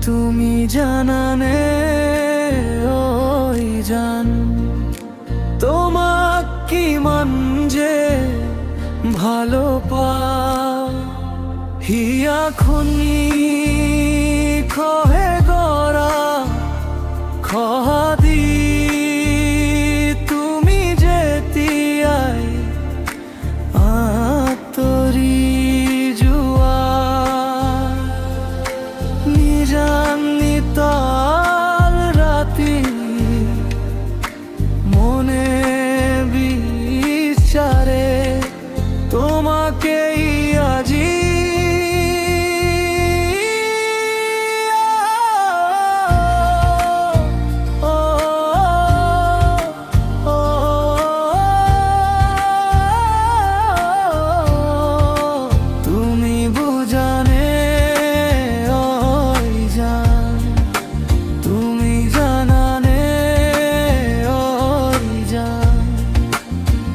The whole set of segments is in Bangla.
তুমি জানানে ওই জান তোমাক কিমান যে ভালো পা হিয়া খুনি খহে গৰা খহাদি তুমি যেতিয়াই আঁতৰি যোৱা নিজানিতাল ৰাতি মনে বিচাৰে তোমাকেই আজি তুমি বুজানে ওই জান তুমি জানানে ওই জান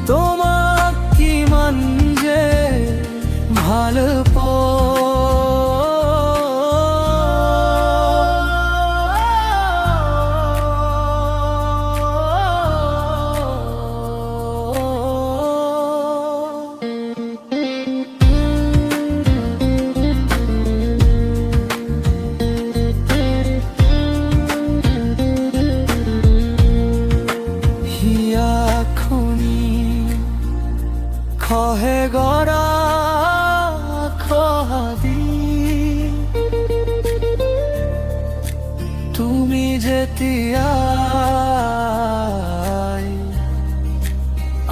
তোমাক কিমান যে ভালো খহে গৰা খহাদি তুমি যেতিয়াই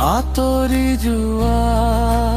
আঁতৰি যোৱা